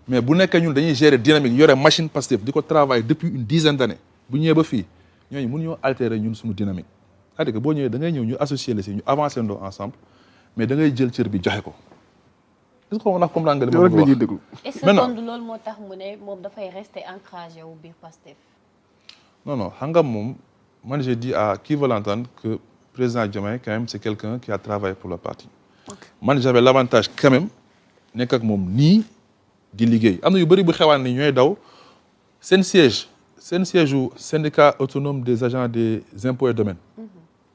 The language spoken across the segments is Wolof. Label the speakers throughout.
Speaker 1: mais bu nekkee ñun dañuy gérer dynamique yore machine Pastef di ko travailler depuis une dizaine d'années bu ñëwee ba fii ñooñu mënuñoo altérer ñun suñu dynamique c'est-à-dire que boo ñëwee da ngay ñëw ñu associer la si ñu avancer ndoo ensemble mais da ngay jël cër bi joxe ko est-ce que ndax comprendre nga li ma bëgg a wax
Speaker 2: est-ce que kon loolu moo tax mu ne moom dafay rester ancragé wu biir Pastef
Speaker 1: non xam nga moom man j'ai dit à qui veut l'entendre que président Diomaye quand même c'est quelqu'un qui a travaillé pour le parti man j'avais l'avantage quand même nekk ak moom nii di liggéey am na yu bëri bu xewaan ni ñooy daw seen siège u syndicat autonome des agents des impôts et domaines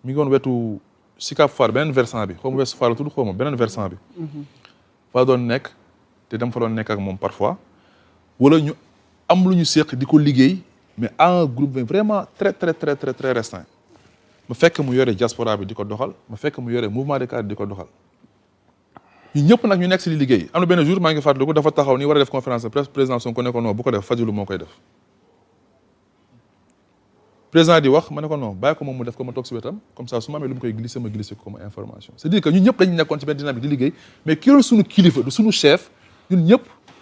Speaker 1: mi ngi woon wetu Sicap Foire beneen versant bi xaw ma Ouest Foire la tudd xaw ma beneen versant bi fa doon nekk te dama fa doon nekk ak moom parfois wala ñu am lu ñu séq di ko liggéey mais à un groupe vraiment très restreint ma fekk mu yore diaspora bi di ko doxal ma fekk mu yore mouvement des cadres di ko doxal ñu ñëpp nag ñu nekk si di liggéey am na benn jour maa ngi fàttaliku dafa taxaw ni war a def conférence de presse président Sonko ne ko non bu ko def Fadilou moo koy def président di wax ma ne ko non bàyyi ko moom mu def ko ma toog si wetam comme ça su ma amee lu mu koy glisser ma glisser ko comme information c'est-à-dire que ñun ñëpp dañu nekkoon ci benn dynamique di liggéey mais ki yoroon suñu kilifa du suñu chef ñun ñëpp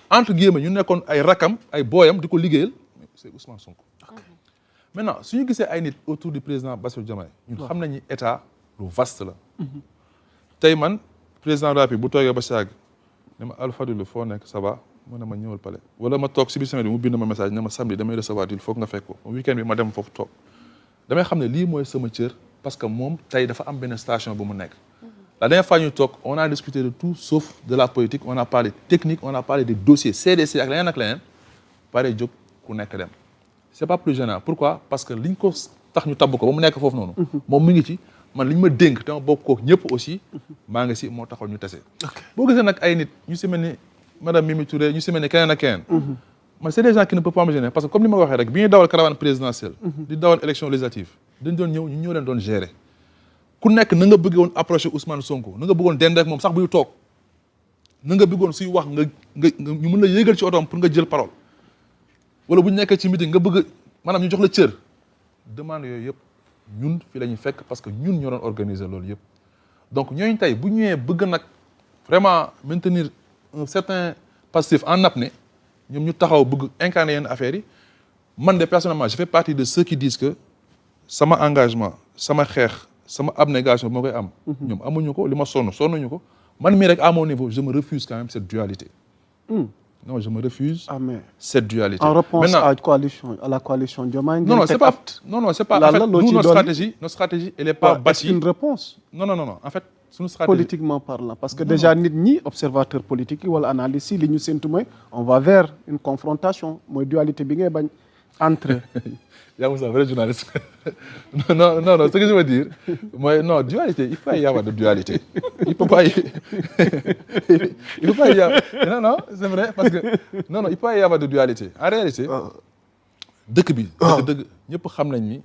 Speaker 1: entre guillemets ñu nekkoon ay rakam ay booyam di ko liggéeyal c'est Ousmane Sonko maintenant su ñu gisee ay nit autour du président Bassirou Diomaye ñun xam nañu état lu vaste la tey man président de la République bu toogee ba saag ne ma Alpha Fadilou foo nekk ça va mu ne ma ñëwal palais wala ma toog si biir semaine bi mu bind ma message ne ma samedi damay recevoir il faut que nga fekk ko week-end bi ma dem foofu toog damay xam ne lii mooy sama cër parce que moom tey dafa am benn station bu mu nekk la dernière fois ñu toog on a discuté de tout sauf de la politique on a parlé technique on a parlé des dossiers CDC ak leneen pare jóg ku nekk dem c'est pas plus gênant pourquoi parce que liñ ko tax ñu tabb ko ba mu nekk foofu noonu moom mu ngi ci man li ñu ma dénk te ma bokk kook ñëpp aussi maa ngi si moo taxoon ñu tase boo gisee nag ay nit ñu si mel ni madame Mimi Touré ñu si mel ni keneen ak keneen man c'est des gens qui ne peuvent pas me gêner parce que comme ni ma ko waxee rek bi ñuy dawal caravane présidentielle di dawal élection législative dañ doon ñëw ñu ñoo leen doon gérer ku nekk na nga bëggoon approcher Ousmane Sonko na nga bëggoon dend ak moom sax buy toog na nga bëggoon suy wax nga ñu mën la yéegal ci otoom pour nga jël parole wala bu ñu nekkee ci meeting nga bëgg maanaam ñu jox la cër demande yooyu yëpp ñun fii la ñuy fekk parce que ñun ñoo doon organiser loolu yëpp donc ñooñu tey bu ñëwee bëgg nag vraiment maintenir un certain passif en apnée ñoom ñu taxaw bëgg incarner yenn affaires yi man de personnellement je fais partie de ceux qui disent que sama engagement sama xeex sama abnégation moo koy am ñoom amuñu ko li ma sonnuñu ko man mii rek à mon niveau je me refuse quand même cette dualité non je me refuse cette dualité
Speaker 3: en réponse à la coalition Diomaye
Speaker 1: non c'est pas en fait nous notre stratégie elle est pas bâtie
Speaker 3: une réponse
Speaker 1: non en fait suñu stratégie
Speaker 3: politiquement parlant parce que déjà nit ñi observateur politique yi wala analyste yi li ñu séntu mooy on va vers une confrontation mooy dualité bi ngay bañ entre
Speaker 1: yaa ngi vrai journaliste non ce que je veux dire mooy non dualité il faut pas y avoir de dualité il faut pas y non c'est vrai parce que non il faut pas y avoir de dualité en réalité dëkk bi dëgg ñëpp xam nañ ni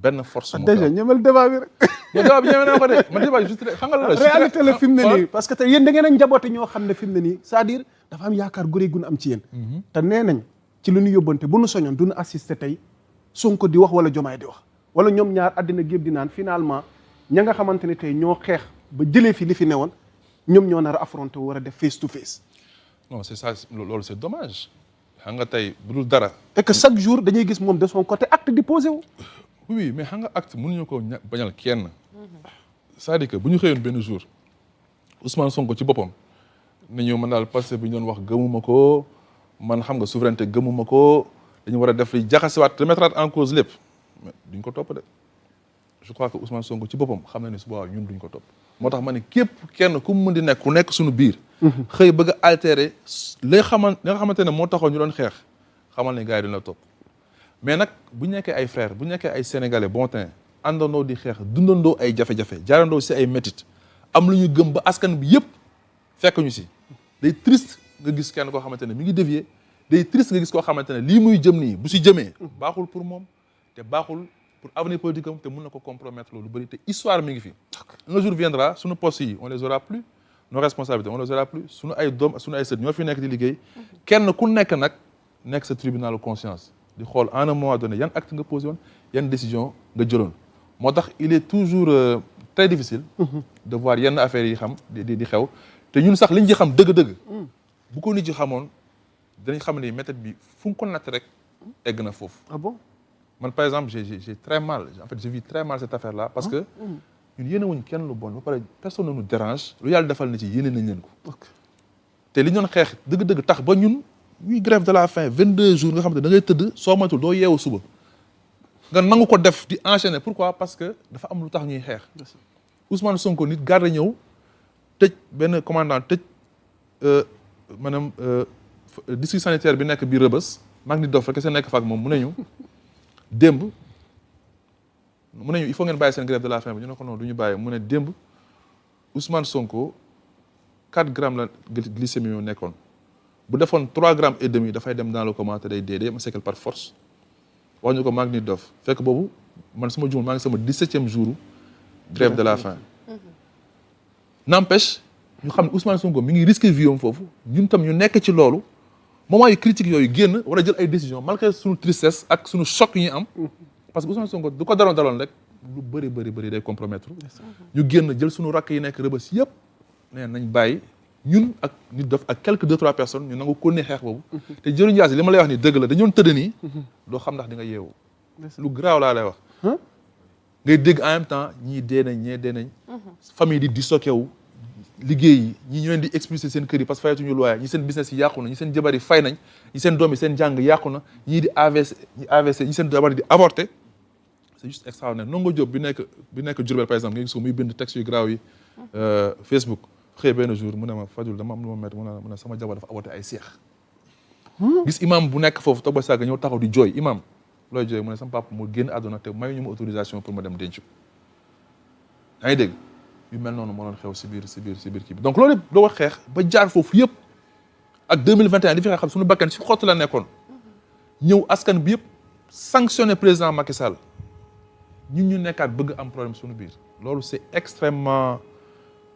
Speaker 1: benn force moo
Speaker 3: déjà ñemal débat bi rek
Speaker 1: débat bi ñeme naa ko de man débat juste xam nga la
Speaker 3: réalité la fi mu ne nii parce que te yéen da ngeen a njaboote ñoo xam ne fi mu ne nii c'est-à-dire dafa am yaakaar gu rëy gu am ci yéen te nee nañ ci lu ñu yóbbante bu nu soñoon du ñu assister tey Sonko di wax wala Diomaye di wax wala ñoom ñaar àddina gépp di naan finalement ña nga xamante ne tey ñoo xeex ba jëlee fi li fi newoon ñoom ñoo nar a affronter war a def face to face.
Speaker 1: non c'est ça loolu c'est dommage xam nga tey bu dul dara.
Speaker 3: et que chaque jour dañuy gis moom de son côté acte di posé wu.
Speaker 1: oui mais xam nga acte mënuñu ko bañal kenn c'est-à-dire que bu ñu xëyoon benn jour Ousmane Sonko ci boppam ne ñëw man daal parce que bi ñu doon wax gëmuma ko. man xam nga souveraineté gëmuma ko dañu war a def li jaxasewaat remettre en cause lépp mais duñ ko topp de je crois que Ousmane Sonko ci boppam xam na ne su boobaa ñun duñ ko topp moo tax ma ne képp kenn ku mu mën di nekk ku nekk suñu biir xëy bëgg a altérer li nga xamante ne moo taxoon ñu doon xeex xamal ne gars yi duñ la topp mais nag bu ñu nekkee ay frères bu ñu nekkee ay sénégalais bon temps àndandoo di xeex dundandoo ay jafe-jafe jaarandoo si ay métit am lu ñu gëm ba askan bi yëpp fekk ñu si day triste nga gis kenn koo xamante ne mi ngi dévier day triste nga gis koo xamante ne lii muy jëm nii bu si jëmee baaxul pour moom te baaxul pour avenir politique am te mën na ko compromettre loolu bëri te histoire mi ngi fi un jour viendra suñu postes yi on les aura plus nos responsabilités on les aura plus suñu ay doom suñu ay sët ñoo fi nekk di liggéey kenn ku nekk nag nekk sa tribunal de conscience di xool en un moment donné yan acte nga posé woon yan décision nga jëloon moo tax il est toujours très difficile de voir yenn affaires yi xam di xew te ñun sax liñ ci xam dëgg-dëgg bu ko nit yi xamoon dinañ xam ne méthode bi fu nga ko natt rek egg na foofu.
Speaker 3: Ah bon?
Speaker 1: Man par exemple j'ai très mal en fait je vis très mal cette affaire là parce que ñun yéenewuñ kenn lu bon ba pare personne ne nous dérange lu yàlla defal na ci yéene nañ leen ko. te li ñu doon xeex dëgg-dëgg tax ba ñun ñuy grève de la faim 22 jours nga xam ne da ngay tëdd soo moytul doo yeewu suba nga nangu ko def di enchaîner pourquoi parce que dafa am lu tax ñuy xeex. Ousmane Sonko nit garde ñëw tëj benn commandant tëj maanaam district sanitaire bi nekk biir Rebeuss maa ngi dof rek kese nekk fa ak moom mu ne ñu démb mu ne ñu il faut ngeen bàyyi seen grève de la faim bi ñu ne ko non du ñu bàyyi mu ne démb Ousmane Sonko 4 grammes la glycémie yu nekkoon bu defoon 3 grammes et demi dafay dem dans le coma te day dee day ma séquelle par force wax ñu ko maa ngi dof fekk boobu man sama jumul maa ngi sama 17e jour grève de la faim n'empêche ñu xam ne Ousmane Sonko mi ngi risqué vie am foofu ñun tam ñu nekk ci loolu moment yu critique yooyu génn war a jël ay décisions malgré suñu tristesse ak suñu choc yi ñu am parce que Ousmane Sonko du ko daloon rek lu bëri day compromettre ñu génn jël suñu rakk yi nekk Rebeuss yëpp nee nañ bàyyi ñun ak nit dof ak quelques 2-3 personnes ñu nangu ko ne xeex boobu te jëriñ jaas li ma lay wax ni dëgg la dañoon tëdd nii doo xam ndax di nga yeewu lu garaaw laa lay wax ngay dégg en même temps ñii dee nañ ñee dee nañ famille di disloqué wu liggéey yi ñi ñu leen di expulser seen kër yi parce que fayatuñu loyer ñi seen business yi yàqu na ñi seen jabar yi fay nañ ñi seen doom yi seen jàng yàqu na ñii di AVC ñi seen jabar yi di avorter c'est juste extraordinaire Ndongo Diop bi nekk Diourbel par exemple nga gis ko muy bind texte yu graaw yi Facebook xëy benn jour mu ne ma Fadul dama am lu ma métti mu ne sama jabar dafa avorté ay seex gis imam bu nekk foofu toog ba sàgg ñëw taxaw di jooy imam looy jooy mu ne sama papa mu génn àdduna te mayu ñu ma autorisation pour ma dem denc yaa ngi dégg yu mel noonu moo doon xew si biir kii bi donc loolu yëpp doo wax xeex ba jaar foofu yëpp ak 2021 li fi nga xam suñu bakkan si xott la nekkoon ñëw askan bi yëpp sanctionné président Macky Sall ñun ñu nekkaat bëgg am problème suñu biir loolu c'est extrêmement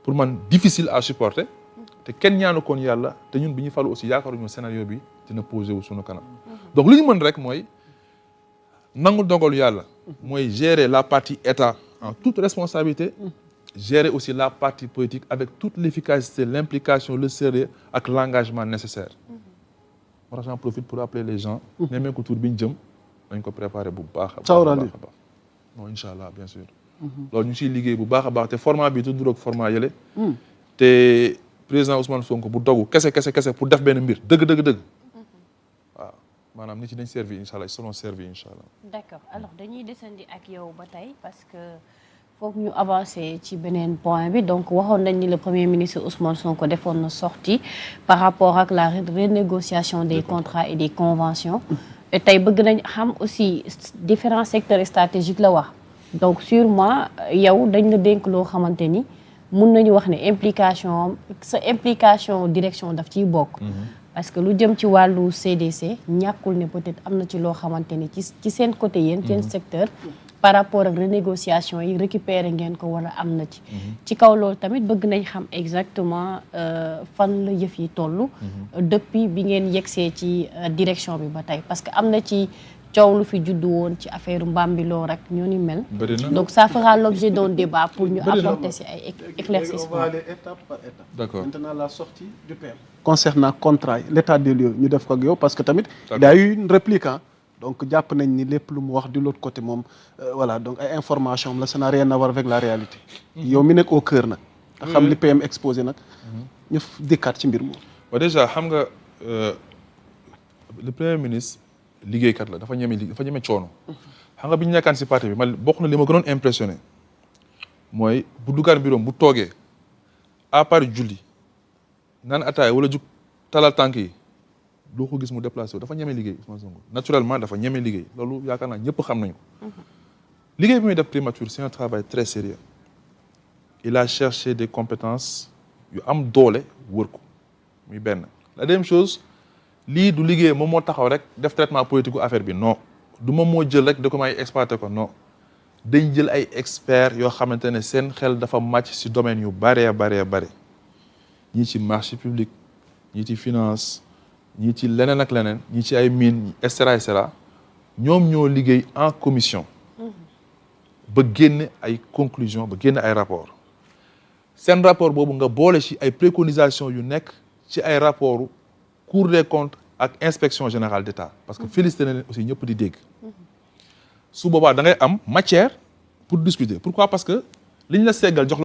Speaker 1: pour man difficile à supporter te kenn ñaanu koon yàlla te ñun bi ñu falu aussi yaakaaruñu scénario bi dina posé wu suñu kanam donc li ñu mën rek mooy nangu dogalu yàlla mooy gérer la partie état en toute responsabilité gérer aussi la partie politique avec toute l'efficacité l'implication le sérieux ak l'engagement nécessaire moo tax j'en profite pour appeler les gens nemmeeku tour bi ñu jëm dañ ko préparer bu baax a baax non incha allah bien sûr loolu ñu siy liggéey bu baax a baax te format bi du duroog format yële te président Ousmane Sonko bu dogu kese pour def benn mbir dëgg waaw maanaam nit ñi dañ servi incha allah ils seront servis incha allah.
Speaker 2: d'accord alors dañuy descendi ak yow ba tey parce que foog ñu avancer ci beneen point bi donc waxoon nañ ni le premier ministre Ousmane Sonko defoon na sortie par rapport ak la renégociation des contrats et des conventions et tey bëgg nañ xam aussi différents secteurs stratégiques la wax donc sûrement yow dañ la dénk loo xamante ni mun nañu wax ne implication direction daf ciy bokk. parce que lu jëm ci wàllu CDC ñàkkul ne peut-être am na ci loo xamante ni ci seen côté yéen seen secteur par rapport ak renégociation yi récupérer ngeen ko wala am na ci ci kaw loolu tamit bëgg nañ xam exactement fan la yëf yi toll depuis bi ngeen yegsee ci direction bi ba tey parce que am na ci coow lu fi juddu woon ci affaire Mbambiloo rek ñoo ni mel donc ça fera l'objet d'un débat pour ñu apporter si ay éclaircissements.
Speaker 3: On va aller étape par étape.
Speaker 1: D'accord.
Speaker 3: Maintenant la sortie du PM. Concernant contrat yi l'état des lieux ñu def ko ak yow parce que tamit il y a eu une réplique donc jàpp nañ ni lépp lu mu wax de l'autre côté moom voilà donc ay information la ça n'a rien à voir avec la réalité yow mi nekk au cœur nag nga xam li PM exposé nag ñu dikkaat ci mbir moom
Speaker 1: déjà xam nga le premier ministre liggéeykat la dafa ñeme coono xam nga bi ñu nekkaan si parti bi man bokk na li ma gënoon impressionné mooy bu duggaan biroom bu toogee à part julli naan ataaya wala jug talal tànk yi doo ko gis mu déplacé wu dafa ñeme liggéey Ousmane Sonko naturellement dafa ñeme liggéey loolu yaakaar naa ñëpp xam nañu ko liggéey bi muy def primature c'est un travail très sérieux il a cherché des compétences yu am doole wër ko muy benn la deuxième chose lii du liggéey moom moo taxaw rek def traitement politique affaire bi non du moom moo jël rek da ko may exploité ko non dañ jël ay experts yoo xamante ne seen xel dafa màcc ci domaine yu bare ñii ci marché public ñii ci finance ñii ci leneen ak leneen ñii ci ay mines et cetera ñoom ñoo liggéey en commission ba génne ay conclusions ba génne ay rapports seen rapport boobu nga boole ci ay préconisations yu nekk ci ay rapports Cour des comptes ak inspection générale d'État parce que félicité na leen aussi ñëpp di dégg su boobaa da ngay am matière pour discuter pourquoi parce que liñ la seggal jox